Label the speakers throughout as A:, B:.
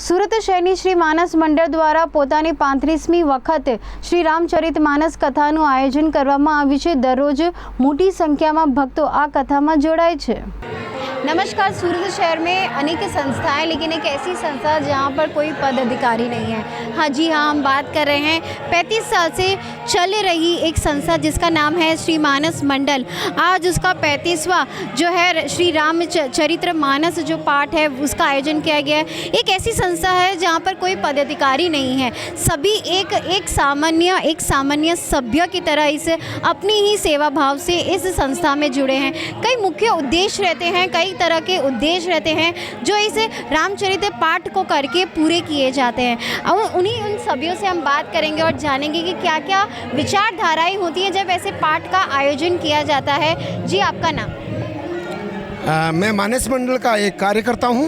A: સુરત શહેરની શ્રી માનસ મંડળ દ્વારા પોતાની 35મી વખત શ્રી રામચરિતમાનસ કથાનું આયોજન કરવામાં આવ્યું છે। દરરોજ મોટી સંખ્યામાં ભક્તો આ કથામાં જોડાય છે। नमस्कार। सूरत शहर में अनेक संस्थाएं, लेकिन एक ऐसी संस्था जहां पर कोई पद अधिकारी नहीं है। हाँ जी हाँ, हम बात कर रहे हैं 35 साल से चल रही एक संस्था जिसका नाम है श्री मानस मंडल। आज उसका 35वां जो है श्री रामचरित्र मानस जो पाठ है उसका आयोजन किया गया है। एक ऐसी संस्था है जहां पर कोई पदाधिकारी नहीं है, सभी एक सामान्य सभ्य की तरह इस अपनी ही सेवा भाव से इस संस्था में जुड़े हैं। कई मुख्य उद्देश्य रहते हैं, कई तरह के उद्देश्य रहते हैं जो इस रामचरित पाठ को करके पूरे किए जाते हैं। अब उन सभ्यों से हम बात करेंगे और जानेंगे कि क्या क्या विचारधाराएं होती हैं जब ऐसे पाठ का आयोजन किया जाता है। जी, आपका नाम?
B: मैं मानस मंडल का एक कार्यकर्ता हूँ।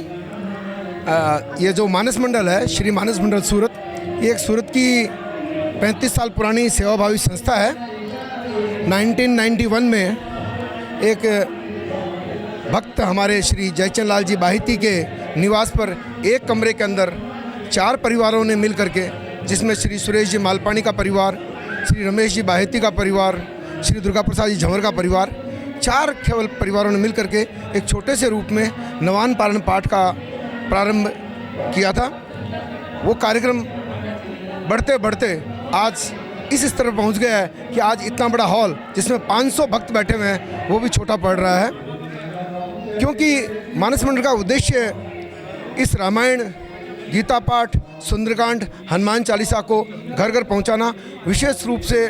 B: ये जो मानस मंडल है, श्री मानस मंडल सूरत, ये एक सूरत की 35 साल पुरानी सेवाभावी संस्था है। 1991 में एक भक्त हमारे श्री जयचंद लाल जी बाहिती के निवास पर एक कमरे के अंदर 4 परिवारों ने मिल करके, जिसमें श्री सुरेश जी मालपानी का परिवार, श्री रमेश जी बाहिती का परिवार, श्री दुर्गा प्रसाद जी झंवर का परिवार, 4 केवल परिवारों ने मिल करके एक छोटे से रूप में नवान पारण पाठ का प्रारंभ किया था। वो कार्यक्रम बढ़ते बढ़ते आज इस स्तर पर पहुंच गया है कि आज इतना बड़ा हॉल जिसमें 500 भक्त बैठे हुए हैं वो भी छोटा पड़ रहा है, क्योंकि मानस मंडल का उद्देश्य इस रामायण, गीता पाठ, सुंदरकांड, हनुमान चालीसा को घर घर पहुंचाना, विशेष रूप से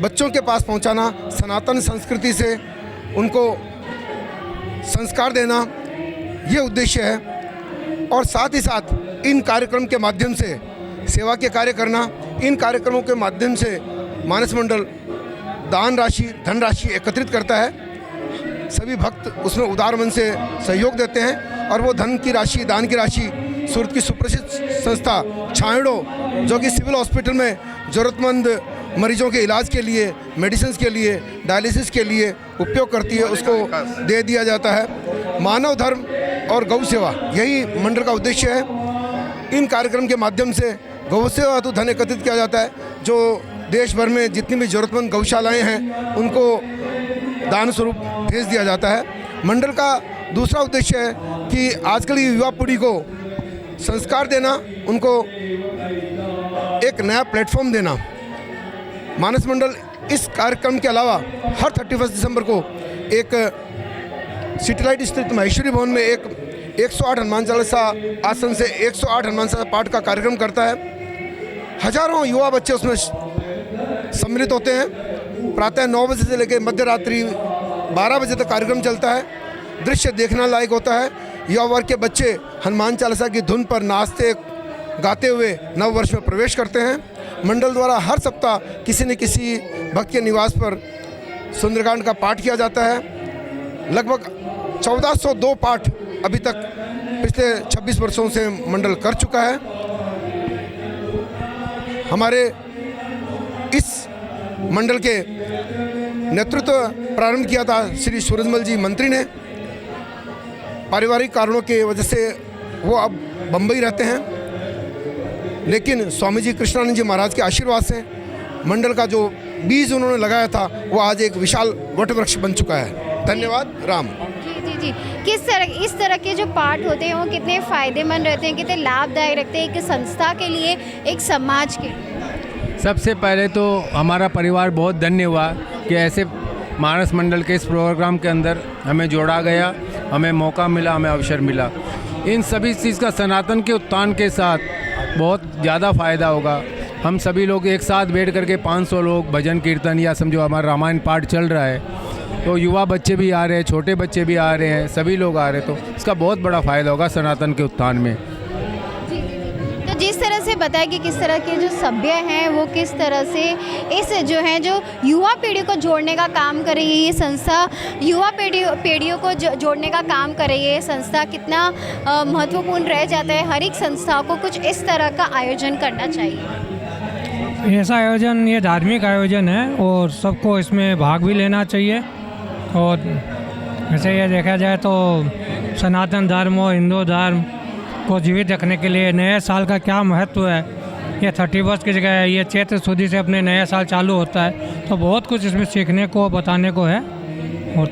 B: बच्चों के पास पहुंचाना, सनातन संस्कृति से उनको संस्कार देना, ये उद्देश्य है। और साथ ही साथ इन कार्यक्रम के माध्यम से सेवा के कार्य करना, इन कार्यक्रमों के माध्यम से मानस मंडल दान राशि, धनराशि एकत्रित करता है। सभी भक्त उसमें उदार मन से सहयोग देते हैं और वो धन की राशि, दान की राशि सूरत की सुप्रसिद्ध संस्था छायड़ो, जो कि सिविल हॉस्पिटल में ज़रूरतमंद मरीजों के इलाज के लिए, मेडिसिन के लिए, डायलिसिस के लिए उपयोग करती है, उसको दे दिया जाता है। मानव धर्म और गौ सेवा, यही मंडल का उद्देश्य है। इन कार्यक्रम के माध्यम से गौ सेवा तो धन एकत्रित किया जाता है। जो देश भर में जितनी भी ज़रूरतमंद गौशालाएँ हैं उनको दान स्वरूप भेज दिया जाता है। मंडल का दूसरा उद्देश्य है कि आजकल की युवा पीढ़ी को संस्कार देना, उनको एक नया प्लेटफॉर्म देना। मानस मंडल इस कार्यक्रम के अलावा हर 31 दिसंबर को एक सिटीलाइट स्थित महेश्वरी भवन में एक 108 हनुमान चालीसा आसन से 108 हनुमान चालीसा पाठ का कार्यक्रम करता है। हजारों युवा बच्चे उसमें सम्मिलित होते हैं। प्रातः 9 बजे से लेकर मध्य रात्रि 12 बजे तक कार्यक्रम चलता है। दृश्य देखना लायक होता है। युवा वर्ग के बच्चे हनुमान चालीसा की धुन पर नाचते गाते हुए नव वर्ष में प्रवेश करते हैं। मंडल द्वारा हर सप्ताह किसी न किसी भक्त के निवास पर सुंदरकांड का पाठ किया जाता है। लगभग 1402 पाठ अभी तक पिछले 26 वर्षों से मंडल कर चुका है। हमारे इस मंडल के नेतृत्व प्रारंभ किया था श्री सूरजमल जी मंत्री ने। पारिवारिक कारणों की वजह से वो अब बम्बई रहते हैं, लेकिन स्वामी जी कृष्णानंद जी महाराज के आशीर्वाद से मंडल का जो बीज उन्होंने लगाया था वो आज एक विशाल वट वृक्ष बन चुका है। धन्यवाद। राम
A: जी। इस तरह के जो पाठ होते हैं वो कितने फ़ायदेमंद रहते हैं, कितने लाभदायक रहते हैं एक संस्था के लिए, एक समाज के?
C: सबसे पहले तो हमारा परिवार बहुत धन्य हुआ कि ऐसे मानस मंडल के इस प्रोग्राम के अंदर हमें जोड़ा गया, हमें मौका मिला, हमें अवसर मिला। इन सभी चीज़ का सनातन के उत्थान के साथ बहुत ज़्यादा फ़ायदा होगा। हम सभी लोग एक साथ बैठ करके 500 लोग भजन कीर्तन या समझो हमारा रामायण पाठ चल रहा है, तो युवा बच्चे भी आ रहे हैं, छोटे बच्चे भी आ रहे हैं, सभी लोग आ रहे हैं, तो इसका बहुत बड़ा फ़ायदा होगा सनातन के उत्थान में।
A: तो जिस तरह से बताया कि किस तरह के जो सभ्य हैं वो किस तरह से इस जो युवा पीढ़ी को जोड़ने का काम कर रही है, ये संस्था युवा पीढ़ियों को जोड़ने का काम कर रही है। ये संस्था कितना महत्वपूर्ण रह जाता है। हर एक संस्था को कुछ इस तरह का आयोजन करना चाहिए।
D: ऐसा आयोजन, ये धार्मिक आयोजन है और सबको इसमें भाग भी लेना चाहिए। और वैसे ये देखा जाए तो सनातन धर्म और हिंदू धर्म को जीवित रखने के लिए नए साल का क्या महत्व है, ये 31 की जगह ये चैत्र शुद्धि से अपने नया साल चालू होता है, तो बहुत कुछ इसमें सीखने को बताने को है। और